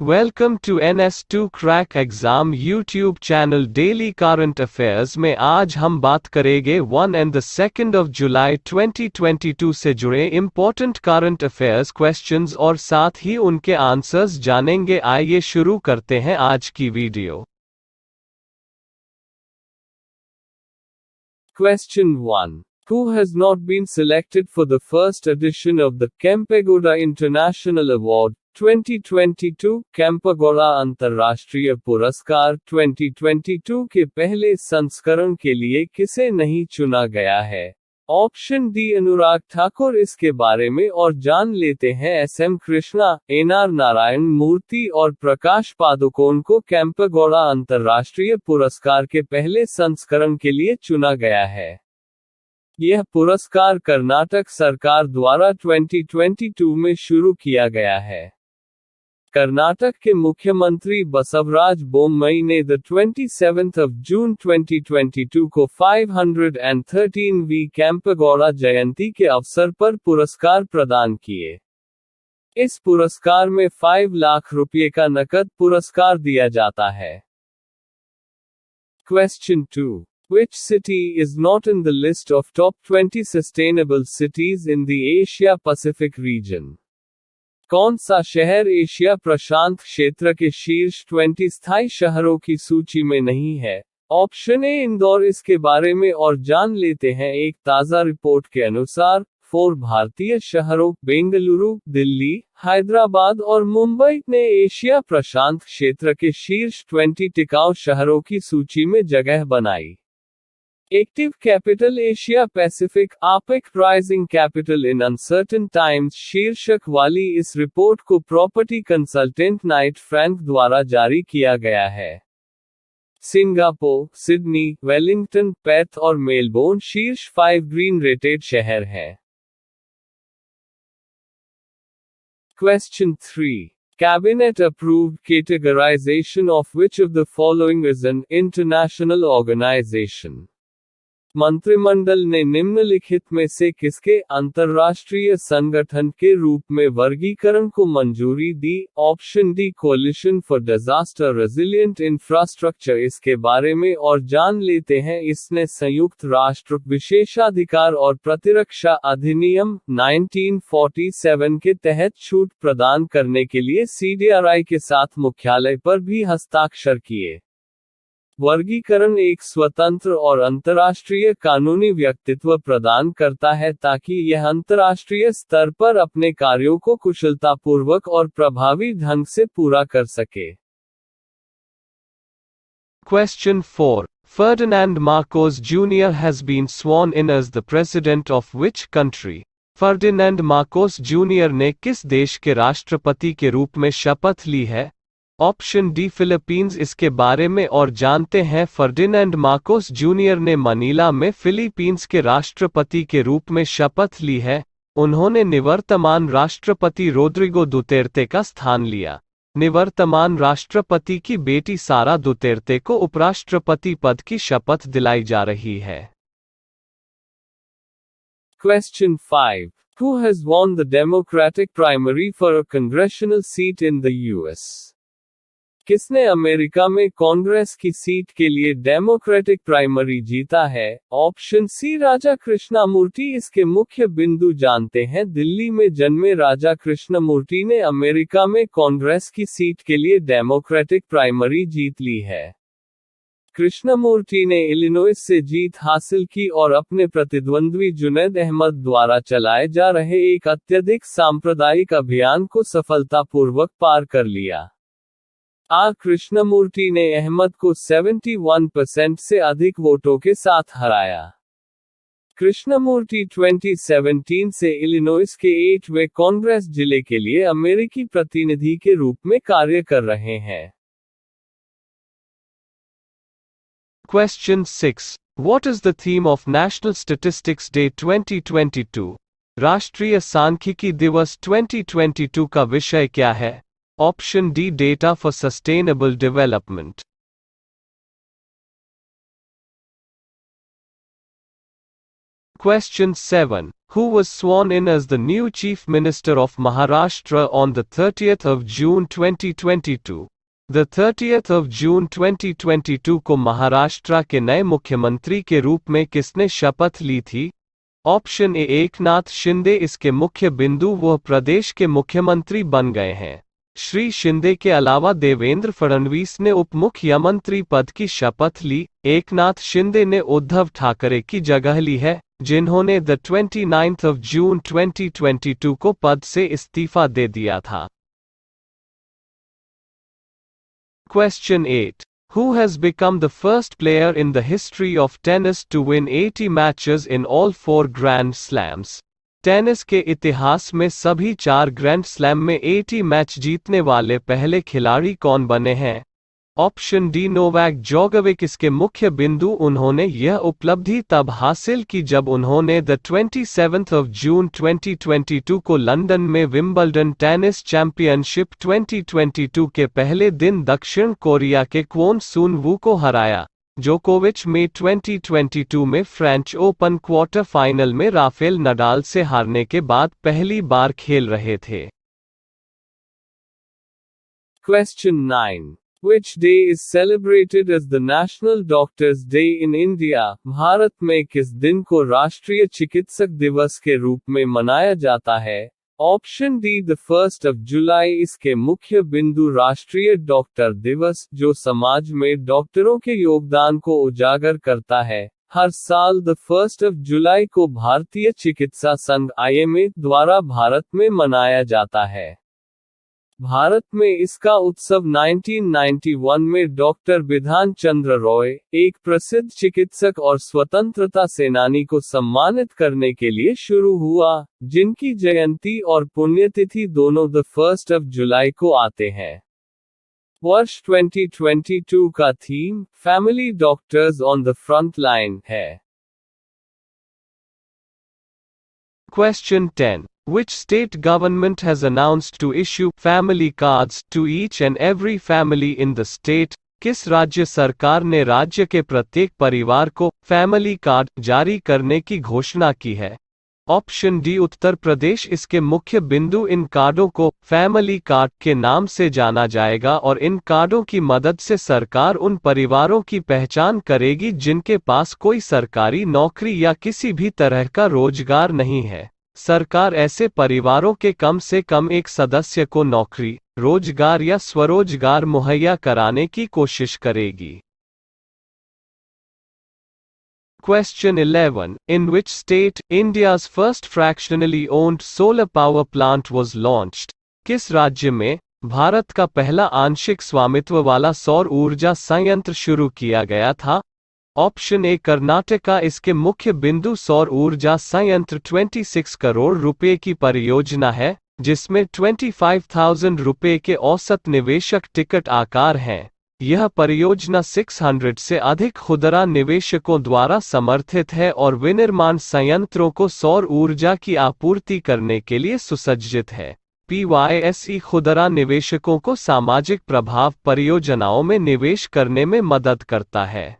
Welcome to NS2 crack exam YouTube channel daily current affairs में आज हम बात करेंगे 1 एंड 2 जुलाई 2022 से जुड़े इम्पोर्टेंट करंट अफेयर्स क्वेश्चंस और साथ ही उनके आंसर्स जानेंगे। आइए शुरू करते हैं आज की video. Question 1. Who has not been selected for the first edition of the Kempegowda International Award 2022 Kempegowda अंतर्राष्ट्रीय पुरस्कार 2022 के पहले संस्करण के लिए किसे नहीं चुना गया है? Option D Anurag Thakur. इसके बारे में और जान लेते हैं। SM कृष्णा, NR नारायण मूर्ति और प्रकाश पादुकोण को कैंपेगौड़ा अंतर्राष्ट्रीय पुरस्कार के पहले संस्करण के लिए चुना गया है। यह पुरस्कार कर्नाटक सरकार द्वारा 2022 में शुरू किया गया है। कर्नाटक के मुख्यमंत्री बसवराज बोम्मई ने 27 जून 2022 को 513वीं कैंपेगौड़ा जयंती के अवसर पर पुरस्कार प्रदान किए। इस पुरस्कार में 5 लाख रुपये का नकद पुरस्कार दिया जाता है। Question 2. Which city is not in the list of top 20 sustainable cities in the Asia Pacific region? कौन सा शहर एशिया प्रशांत क्षेत्र के शीर्ष 20 स्थायी शहरों की सूची में नहीं है? Option A Indore. इसके बारे में और जान लेते हैं। एक ताज़ा रिपोर्ट के अनुसार 4 भारतीय शहरों बेंगलुरु, दिल्ली, हैदराबाद और मुंबई ने एशिया प्रशांत क्षेत्र के शीर्ष 20 टिकाऊ शहरों की सूची में जगह बनाई। Active capital Asia Pacific APEC rising capital in uncertain times शीर्षक वाली इस रिपोर्ट को प्रॉपर्टी कंसल्टेंट नाइट फ्रैंक द्वारा जारी किया गया है। सिंगापुर, सिडनी, वेलिंगटन, पेर्थ और मेलबोर्न शीर्ष 5 ग्रीन रेटेड शहर हैं। Question 3. Cabinet approved categorization of which of the following is an international organization? मंत्रिमंडल ने निम्नलिखित में से किसके अंतर्राष्ट्रीय संगठन के रूप में वर्गीकरण को मंजूरी दी? Option D coalition for disaster resilient infrastructure. इसके बारे में और जान लेते हैं। इसने संयुक्त राष्ट्र विशेषाधिकार और प्रतिरक्षा अधिनियम 1947 के तहत छूट प्रदान करने के लिए CDRI के साथ मुख्यालय पर भी हस्ताक्षर किए। वर्गीकरण एक स्वतंत्र और अंतर्राष्ट्रीय कानूनी व्यक्तित्व प्रदान करता है ताकि यह अंतर्राष्ट्रीय स्तर पर अपने कार्यों को कुशलतापूर्वक और प्रभावी ढंग से पूरा कर सके। Question 4. Ferdinand Marcos Jr. has been sworn in as the president of which country? Ferdinand Marcos junior ने किस देश के राष्ट्रपति के रूप में शपथ ली है? Option D Philippines. इसके बारे में और जानते हैं। फर्डिनेंड मार्कोस जूनियर ने मनीला में फिलीपींस के राष्ट्रपति के रूप में शपथ ली है। उन्होंने निवर्तमान राष्ट्रपति रोड्रिगो दुतेर्ते का स्थान लिया। निवर्तमान राष्ट्रपति की बेटी सारा दुतेर्ते को उपराष्ट्रपति पद की शपथ दिलाई जा रही है। Question 5. Who has won the Democratic primary for a congressional seat in the US? किसने अमेरिका में कांग्रेस की सीट के लिए डेमोक्रेटिक प्राइमरी जीता है? ऑप्शन सी राजा कृष्णमूर्ति। इसके मुख्य बिंदु जानते हैं। दिल्ली में जन्मे राजा कृष्णमूर्ति ने अमेरिका में कांग्रेस की सीट के लिए डेमोक्रेटिक प्राइमरी जीत ली है। कृष्णमूर्ति ने इलिनॉइस से जीत हासिल की और अपने प्रतिद्वंद्वी जुनैद अहमद द्वारा चलाए जा रहे एक अत्यधिक सांप्रदायिक अभियान को सफलतापूर्वक पार कर लिया। कृष्णमूर्ति ने अहमद को 71% से अधिक वोटों के साथ हराया। कृष्णमूर्ति 2017 से इलिनॉइस के 8वें कांग्रेस जिले के लिए अमेरिकी प्रतिनिधि के रूप में कार्य कर रहे हैं। Question 6. What is the theme of National Statistics Day 2022? राष्ट्रीय सांख्यिकी दिवस 2022 का विषय क्या है? Option D data for sustainable development. Question 7. Who was sworn in as the new Chief Minister of Maharashtra on the 30th of June 2022? The 30th of June 2022 को महाराष्ट्र के नए मुख्यमंत्री के रूप में किसने शपथ ली थी? Option A Eknath Shinde. इसके मुख्य बिंदु वह प्रदेश के मुख्यमंत्री बन गए हैं। श्री शिंदे के अलावा देवेंद्र फडणवीस ने उप मुख्यमंत्री पद की शपथ ली। एकनाथ शिंदे ने उद्धव ठाकरे की जगह ली है, जिन्होंने 29 of June 2022 को पद से इस्तीफा दे दिया था। Question 8. Who has become the first player in the history of tennis to win 80 matches in all 4 Grand Slams? Tennis के इतिहास में सभी 4 ग्रैंड स्लैम में 80 मैच जीतने वाले पहले खिलाड़ी कौन बने हैं? ऑप्शन डी नोवाक जोकोविच। इसके मुख्य बिंदु उन्होंने यह उपलब्धि तब हासिल की जब उन्होंने 27 of June 2022 को लंदन में विंबलडन टेनिस चैंपियनशिप 2022 के पहले दिन दक्षिण कोरिया के क्वोन सून वू को हराया। जोकोविच मई 2022 में फ्रेंच ओपन क्वार्टर फाइनल में राफेल नडाल से हारने के बाद पहली बार खेल रहे थे। Question 9. Which day is celebrated as the National Doctors Day in India? Bharat में किस दिन को राष्ट्रीय चिकित्सक दिवस के रूप में मनाया जाता है? Option D 1 of July। इसके मुख्य बिंदु राष्ट्रीय डॉक्टर दिवस, जो समाज में डॉक्टरों के योगदान को उजागर करता है, हर साल 1 of July को भारतीय चिकित्सा संघ (IMA) द्वारा भारत में मनाया जाता है। भारत में इसका उत्सव 1991 में डॉक्टर बिधान चंद्र रॉय, एक प्रसिद्ध चिकित्सक और स्वतंत्रता सेनानी को सम्मानित करने के लिए शुरू हुआ, जिनकी जयंती और पुण्यतिथि दोनों 1 of July को आते हैं। वर्ष 2022 का theme family doctors on the front line है। Question 10. Which state government has announced to issue family cards to each and every family in the state? किस राज्य सरकार ने राज्य के प्रत्येक परिवार को फैमिली कार्ड जारी करने की घोषणा की है? Option D Uttar Pradesh. इसके मुख्य बिंदु इन कार्डों को फैमिली कार्ड के नाम से जाना जाएगा और इन कार्डों की मदद से सरकार उन परिवारों की पहचान करेगी जिनके पास कोई सरकारी नौकरी या किसी भी तरह का रोजगार नहीं है। सरकार ऐसे परिवारों के कम से कम एक सदस्य को नौकरी, रोजगार या स्वरोजगार मुहैया कराने की कोशिश करेगी। Question 11. In which state, India's first fractionally owned solar power plant was launched? किस राज्य में भारत का पहला आंशिक स्वामित्व वाला सौर ऊर्जा संयंत्र शुरू किया गया था? Option A Karnataka. इसके मुख्य बिंदु सौर ऊर्जा संयंत्र 26 करोड़ रुपए की परियोजना है, जिसमें 25,000 रुपए के औसत निवेशक टिकट आकार हैं। यह परियोजना 600 से अधिक खुदरा निवेशकों द्वारा समर्थित है और विनिर्माण संयंत्रों को सौर ऊर्जा की आपूर्ति करने के लिए सुसज्जित है। PYSE खुदरा निवेशकों को सामाजिक प्रभाव परियोजनाओं में निवेश करने में मदद करता है।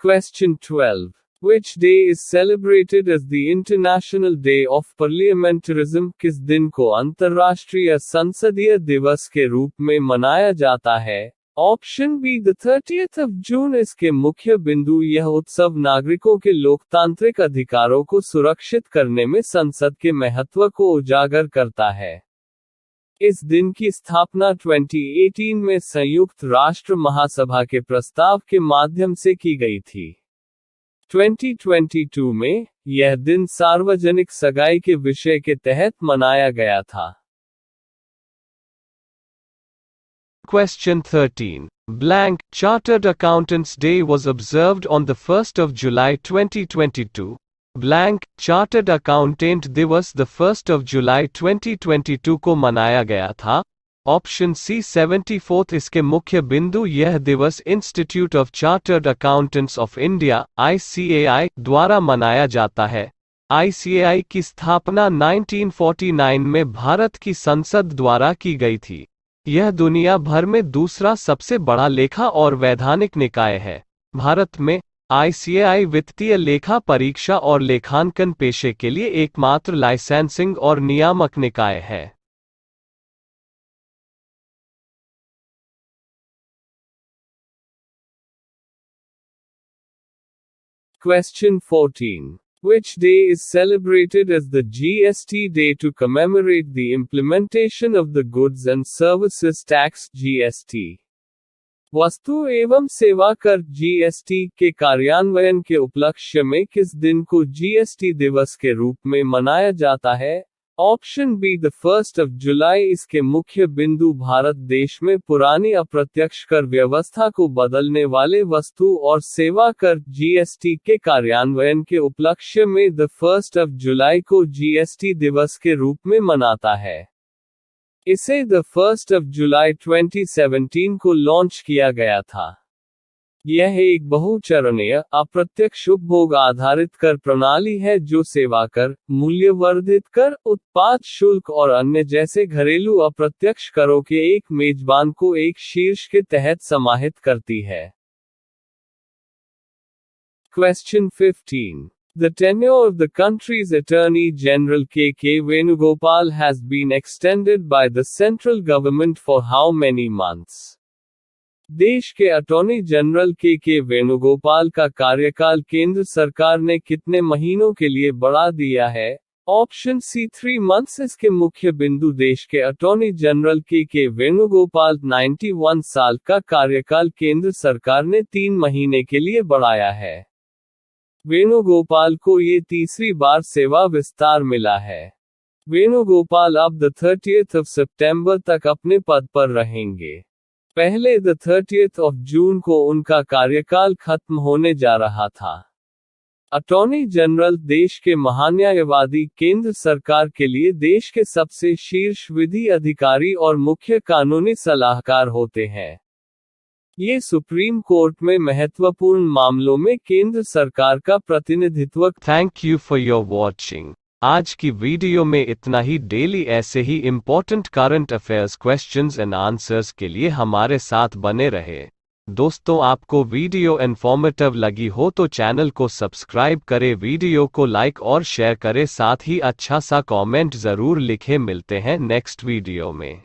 Question 12. Which day is celebrated as the International Day of Parliamentarism? किस दिन को अंतर्राष्ट्रीय संसदीय दिवस के रूप में मनाया जाता है? Option B 30th of June। इसके मुख्य बिंदु यह उत्सव नागरिकों के लोकतांत्रिक अधिकारों को सुरक्षित करने में संसद के महत्व को उजागर करता है। इस दिन की स्थापना 2018 में संयुक्त राष्ट्र महासभा के प्रस्ताव के माध्यम से की गई थी। 2022 में यह दिन सार्वजनिक सगाई के विषय के तहत मनाया गया था। Question 13. Blank Chartered Accountants Day was observed on the 1st of July 2022. Blank Chartered Accountant दिवस 1 of July 2022 को मनाया गया था। Option C 74। इसके मुख्य बिंदु यह दिवस institute of chartered accountants of India (ICAI) द्वारा मनाया जाता है। ICAI की स्थापना 1949 में भारत की संसद द्वारा की गई थी। यह दुनिया भर में दूसरा सबसे बड़ा लेखा और वैधानिक निकाय है। भारत में ICAI वित्तीय लेखा परीक्षा और लेखांकन पेशे के लिए एकमात्र लाइसेंसिंग और नियामक निकाय है। Question 14. Which day is celebrated as the GST Day to commemorate the implementation of the Goods and Services Tax (GST)? वस्तु एवं सेवा कर (GST) के कार्यान्वयन के उपलक्ष्य में किस दिन को GST दिवस के रूप में मनाया जाता है? ऑप्शन बी द 1 जुलाई। इसके मुख्य बिंदु भारत देश में पुरानी अप्रत्यक्ष कर व्यवस्था को बदलने वाले वस्तु और सेवा कर (GST) के कार्यान्वयन के उपलक्ष्य में द 1 जुलाई को GST दिवस के रूप में मनाता है। इसे द 1 जुलाई 2017 को लॉन्च किया गया था। यह एक बहुचरणीय, अप्रत्यक्ष उपभोग आधारित कर प्रणाली है जो सेवा कर, मूल्यवर्धित कर, उत्पाद शुल्क और अन्य जैसे घरेलू अप्रत्यक्ष करों के एक मेजबान को एक शीर्ष के तहत समाहित करती है। Question 15. The tenure of the country's Attorney General K.K. Venugopal has been extended by the central government for how many months? देश के अटॉर्नी जनरल के वेणुगोपाल का कार्यकाल केंद्र सरकार ने कितने महीनों के लिए बढ़ा दिया है? Option C 3 months. इसके मुख्य बिंदु देश के अटॉर्नी जनरल के वेणुगोपाल 91 साल का कार्यकाल केंद्र सरकार ने 3 महीने के लिए बढ़ाया है। वेणुगोपाल को ये तीसरी बार सेवा विस्तार मिला है। वेणुगोपाल अब 30 सितंबर तक अपने पद पर रहेंगे। पहले 30 जून को उनका कार्यकाल खत्म होने जा रहा था। अटॉर्नी जनरल देश के महान्यायवादी केंद्र सरकार के लिए देश के सबसे शीर्ष विधि अधिकारी और मुख्य कानूनी सलाहकार होते हैं। ये सुप्रीम कोर्ट में महत्वपूर्ण मामलों में केंद्र सरकार का प्रतिनिधित्व। Thank you for your watching. आज की वीडियो में इतना ही। डेली ऐसे ही important current affairs questions and answers के लिए हमारे साथ बने रहे। दोस्तों, आपको वीडियो इन्फॉर्मेटिव लगी हो तो चैनल को सब्सक्राइब करें, वीडियो को लाइक और शेयर करें, साथ ही अच्छा सा कमेंट ज़रूर लिखें। मिलते हैं नेक्स्ट वीडियो में।